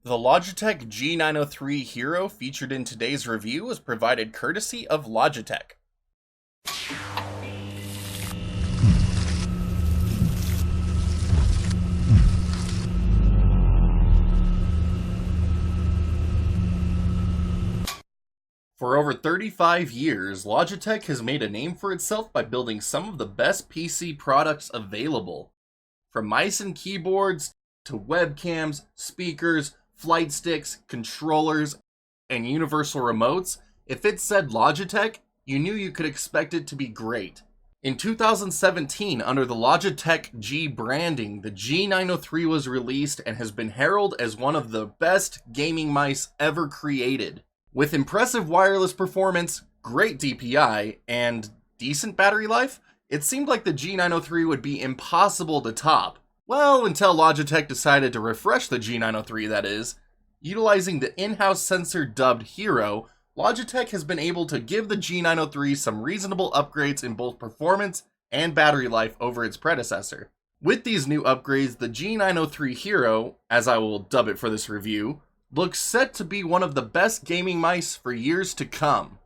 The Logitech G903 Hero featured in today's review was provided courtesy of Logitech. For over 35 years, Logitech has made a name for itself by building some of the best PC products available. From mice and keyboards to webcams, speakers, flight sticks, controllers, and universal remotes, if it said Logitech, you knew you could expect it to be great. In 2017, under the Logitech G branding, the G903 was released and has been heralded as one of the best gaming mice ever created. With impressive wireless performance, great DPI, and decent battery life, it seemed like the G903 would be impossible to top. Well, until Logitech decided to refresh the G903, that is. Utilizing the in-house sensor dubbed Hero, Logitech has been able to give the G903 some reasonable upgrades in both performance and battery life over its predecessor. With these new upgrades, the G903 Hero, as I will dub it for this review, looks set to be one of the best gaming mice for years to come.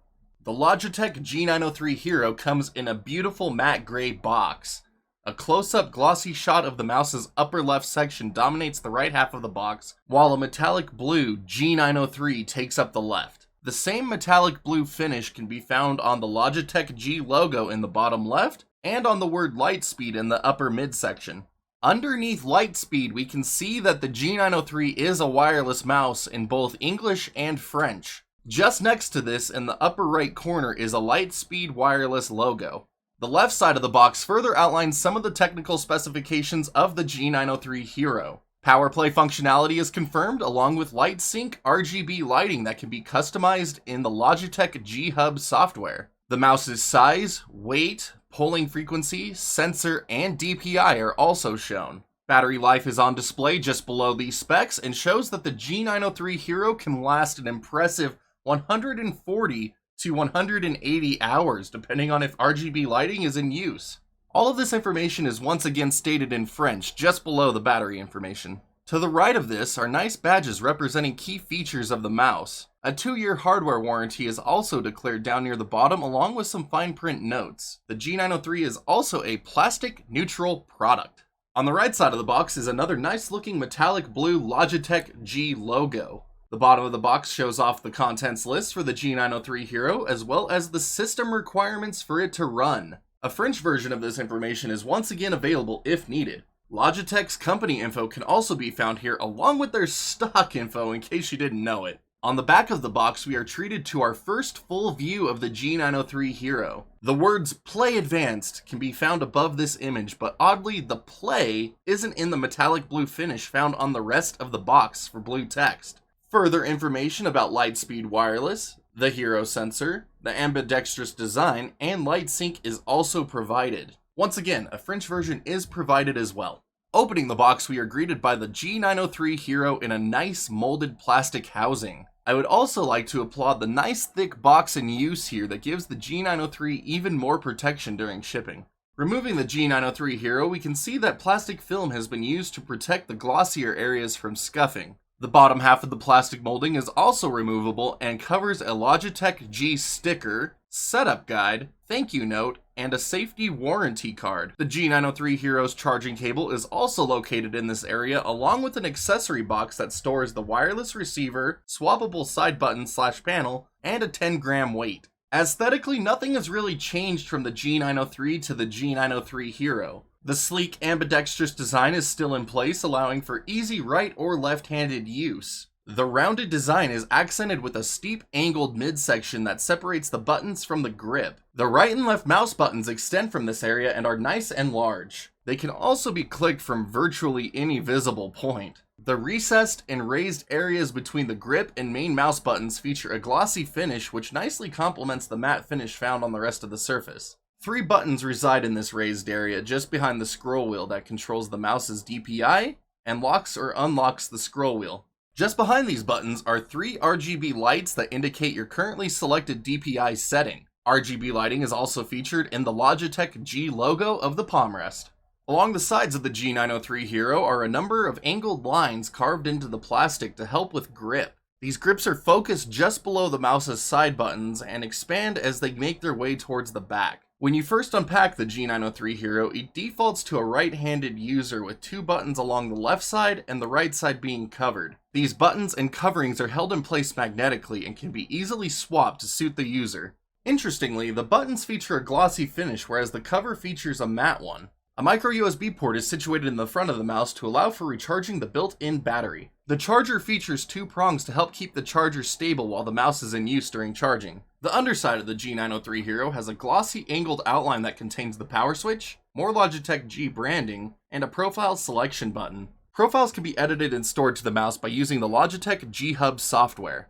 The Logitech G903 Hero comes in a beautiful matte gray box. A close-up glossy shot of the mouse's upper left section dominates the right half of the box, while a metallic blue G903 takes up the left. The same metallic blue finish can be found on the Logitech G logo in the bottom left, and on the word Lightspeed in the upper midsection. Underneath Lightspeed, we can see that the G903 is a wireless mouse in both English and French. Just next to this, in the upper right corner, is a Lightspeed wireless logo. The left side of the box further outlines some of the technical specifications of the G903 Hero. Power play functionality is confirmed, along with light sync RGB lighting that can be customized in the Logitech G Hub software. The mouse's size, weight, polling frequency, sensor, and DPI are also shown. Battery life is on display just below these specs and shows that the G903 Hero can last an impressive 140 to 180 hours, depending on if RGB lighting is in use. All of this information is once again stated in French, just below the battery information. To the right of this are nice badges representing key features of the mouse. A 2-year hardware warranty is also declared down near the bottom, along with some fine print notes. The G903 is also a plastic neutral product. On the right side of the box is another nice looking metallic blue Logitech G logo. The bottom of the box shows off the contents list for the G903 Hero, as well as the system requirements for it to run. A French version of this information is once again available if needed. Logitech's company info can also be found here, along with their stock info in case you didn't know it. On the back of the box, we are treated to our first full view of the G903 Hero. The words "Play Advanced" can be found above this image, but oddly, the "Play" isn't in the metallic blue finish found on the rest of the box for blue text. Further information about Lightspeed Wireless, the Hero sensor, the ambidextrous design, and light sync is also provided. Once again, a French version is provided as well. Opening the box, we are greeted by the G903 Hero in a nice molded plastic housing. I would also like to applaud the nice thick box in use here that gives the G903 even more protection during shipping. Removing the G903 Hero, we can see that plastic film has been used to protect the glossier areas from scuffing. The bottom half of the plastic molding is also removable and covers a Logitech G sticker, setup guide, thank you note, and a safety warranty card. The G903 Hero's charging cable is also located in this area, along with an accessory box that stores the wireless receiver, swappable side button/panel, and a 10-gram weight. Aesthetically, nothing has really changed from the G903 to the G903 Hero. The sleek ambidextrous design is still in place, allowing for easy right or left-handed use. The rounded design is accented with a steep angled midsection that separates the buttons from the grip. The right and left mouse buttons extend from this area and are nice and large. They can also be clicked from virtually any visible point. The recessed and raised areas between the grip and main mouse buttons feature a glossy finish which nicely complements the matte finish found on the rest of the surface. 3 buttons reside in this raised area just behind the scroll wheel that controls the mouse's DPI and locks or unlocks the scroll wheel. Just behind these buttons are 3 RGB lights that indicate your currently selected DPI setting. RGB lighting is also featured in the Logitech G logo of the palm rest. Along the sides of the G903 Hero are a number of angled lines carved into the plastic to help with grip. These grips are focused just below the mouse's side buttons and expand as they make their way towards the back. When you first unpack the G903 Hero, it defaults to a right-handed user with 2 buttons along the left side and the right side being covered. These buttons and coverings are held in place magnetically and can be easily swapped to suit the user. Interestingly, the buttons feature a glossy finish, whereas the cover features a matte one. A micro USB port is situated in the front of the mouse to allow for recharging the built-in battery. The charger features 2 prongs to help keep the charger stable while the mouse is in use during charging. The underside of the G903 Hero has a glossy angled outline that contains the power switch, more Logitech G branding, and a profile selection button. Profiles can be edited and stored to the mouse by using the Logitech G Hub software.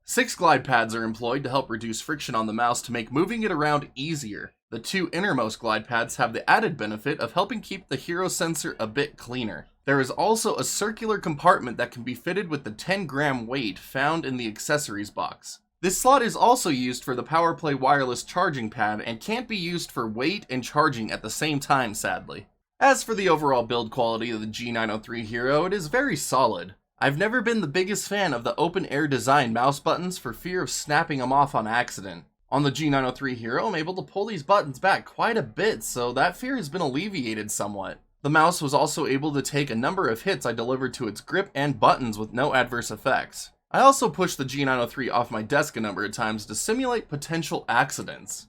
6 glide pads are employed to help reduce friction on the mouse to make moving it around easier. The 2 innermost glide pads have the added benefit of helping keep the Hero sensor a bit cleaner. There is also a circular compartment that can be fitted with the 10-gram weight found in the accessories box. This slot is also used for the PowerPlay wireless charging pad and can't be used for weight and charging at the same time, sadly. As for the overall build quality of the G903 Hero, it is very solid. I've never been the biggest fan of the open-air design mouse buttons for fear of snapping them off on accident. On the G903 Hero, I'm able to pull these buttons back quite a bit, so that fear has been alleviated somewhat. The mouse was also able to take a number of hits I delivered to its grip and buttons with no adverse effects. I also pushed the G903 off my desk a number of times to simulate potential accidents.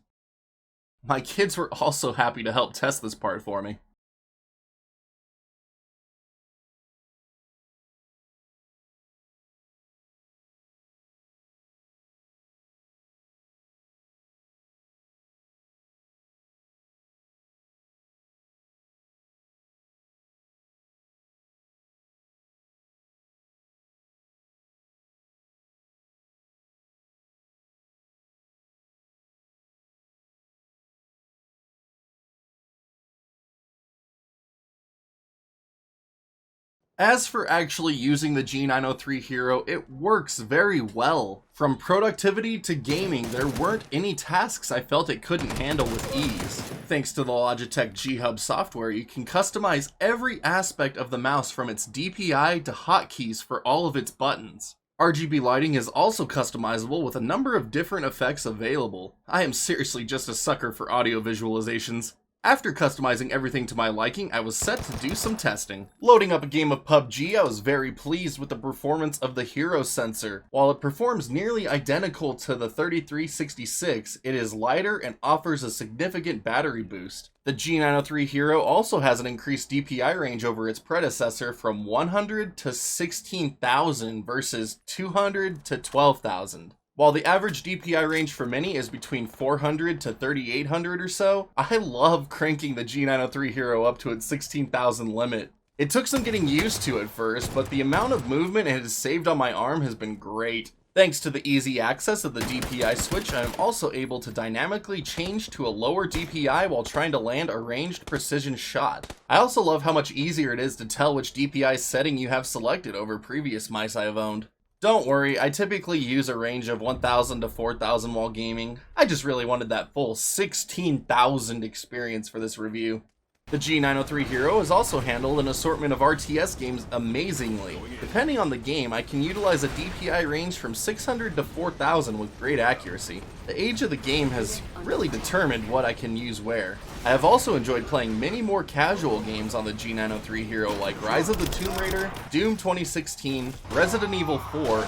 My kids were also happy to help test this part for me. As for actually using the G903 Hero, it works very well. From productivity to gaming, there weren't any tasks I felt it couldn't handle with ease. Thanks to the Logitech G Hub software, you can customize every aspect of the mouse from its DPI to hotkeys for all of its buttons. RGB lighting is also customizable with a number of different effects available. I am seriously just a sucker for audio visualizations. After customizing everything to my liking, I was set to do some testing. Loading up a game of PUBG, I was very pleased with the performance of the Hero sensor. While it performs nearly identical to the 3366, it is lighter and offers a significant battery boost. The G903 Hero also has an increased DPI range over its predecessor from 100 to 16,000 versus 200 to 12,000. While the average DPI range for many is between 400 to 3800 or so, I love cranking the G903 Hero up to its 16,000 limit. It took some getting used to at first, but the amount of movement it has saved on my arm has been great. Thanks to the easy access of the DPI switch, I am also able to dynamically change to a lower DPI while trying to land a ranged precision shot. I also love how much easier it is to tell which DPI setting you have selected over previous mice I have owned. Don't worry, I typically use a range of 1000 to 4000 while gaming. I just really wanted that full 16,000 experience for this review. The G903 Hero has also handled an assortment of RTS games amazingly. Depending on the game, I can utilize a DPI range from 600 to 4000 with great accuracy. The age of the game has really determined what I can use where. I have also enjoyed playing many more casual games on the G903 Hero like Rise of the Tomb Raider, Doom 2016, Resident Evil 4,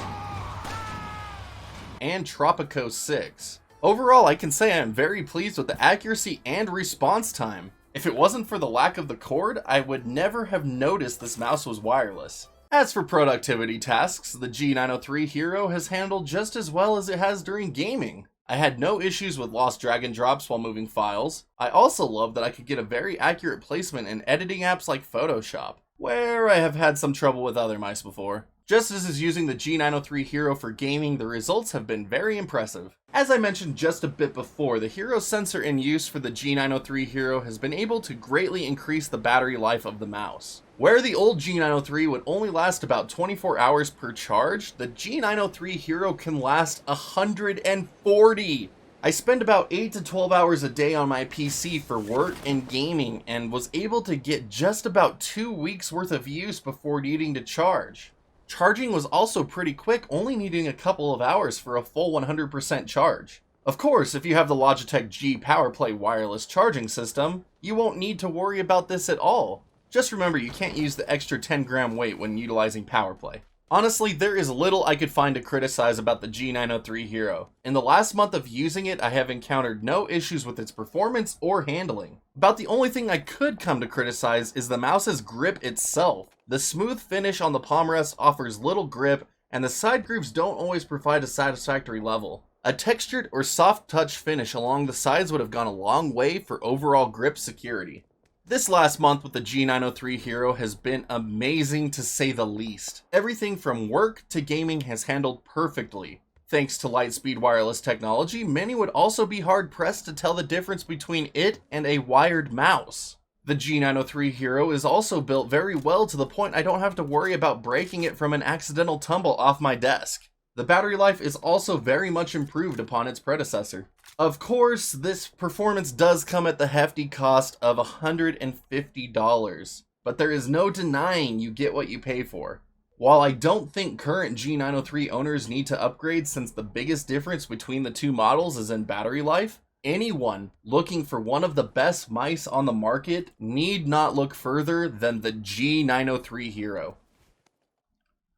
and Tropico 6. Overall, I can say I am very pleased with the accuracy and response time. If it wasn't for the lack of the cord, I would never have noticed this mouse was wireless. As for productivity tasks, the G903 Hero has handled just as well as it has during gaming. I had no issues with lost drag and drops while moving files. I also love that I could get a very accurate placement in editing apps like Photoshop, where I have had some trouble with other mice before. Just as is using the G903 Hero for gaming, the results have been very impressive. As I mentioned just a bit before, the Hero sensor in use for the G903 Hero has been able to greatly increase the battery life of the mouse. Where the old G903 would only last about 24 hours per charge, the G903 Hero can last 140. I spend about 8 to 12 hours a day on my PC for work and gaming, and was able to get just about 2 weeks worth of use before needing to charge. Charging was also pretty quick, only needing a couple of hours for a full 100% charge. Of course, if you have the Logitech G PowerPlay wireless charging system, you won't need to worry about this at all. Just remember, you can't use the extra 10-gram weight when utilizing PowerPlay. Honestly, there is little I could find to criticize about the G903 Hero. In the last month of using it, I have encountered no issues with its performance or handling. About the only thing I could come to criticize is the mouse's grip itself. The smooth finish on the palm rest offers little grip, and the side grooves don't always provide a satisfactory level. A textured or soft touch finish along the sides would have gone a long way for overall grip security. This last month with the G903 Hero has been amazing to say the least. Everything from work to gaming has handled perfectly. Thanks to Lightspeed wireless technology, many would also be hard pressed to tell the difference between it and a wired mouse. The G903 Hero is also built very well to the point I don't have to worry about breaking it from an accidental tumble off my desk. The battery life is also very much improved upon its predecessor. Of course, this performance does come at the hefty cost of $150, but there is no denying you get what you pay for. While I don't think current G903 owners need to upgrade since the biggest difference between the two models is in battery life, anyone looking for one of the best mice on the market need not look further than the G903 Hero.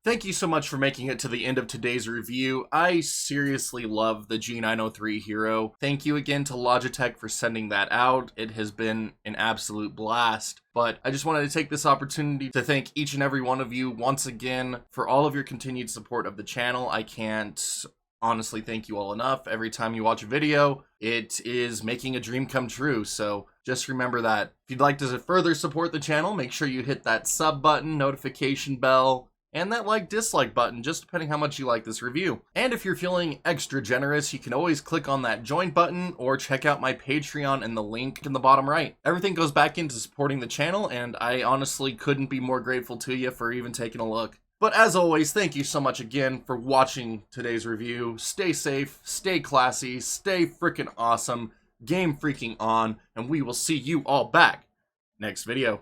Thank you so much for making it to the end of today's review. I seriously love the G903 Hero. Thank you again to Logitech for sending that out. It has been an absolute blast. But I just wanted to take this opportunity to thank each and every one of you once again for all of your continued support of the channel. I can't honestly thank you all enough. Every time you watch a video, it is making a dream come true. So just remember that. If you'd like to further support the channel, make sure you hit that sub button, notification bell, and that like-dislike button, just depending how much you like this review. And if you're feeling extra generous, you can always click on that join button or check out my Patreon in the link in the bottom right. Everything goes back into supporting the channel, and I honestly couldn't be more grateful to you for even taking a look. But as always, thank you so much again for watching today's review. Stay safe, stay classy, stay freaking awesome, game freaking on, and we will see you all back next video.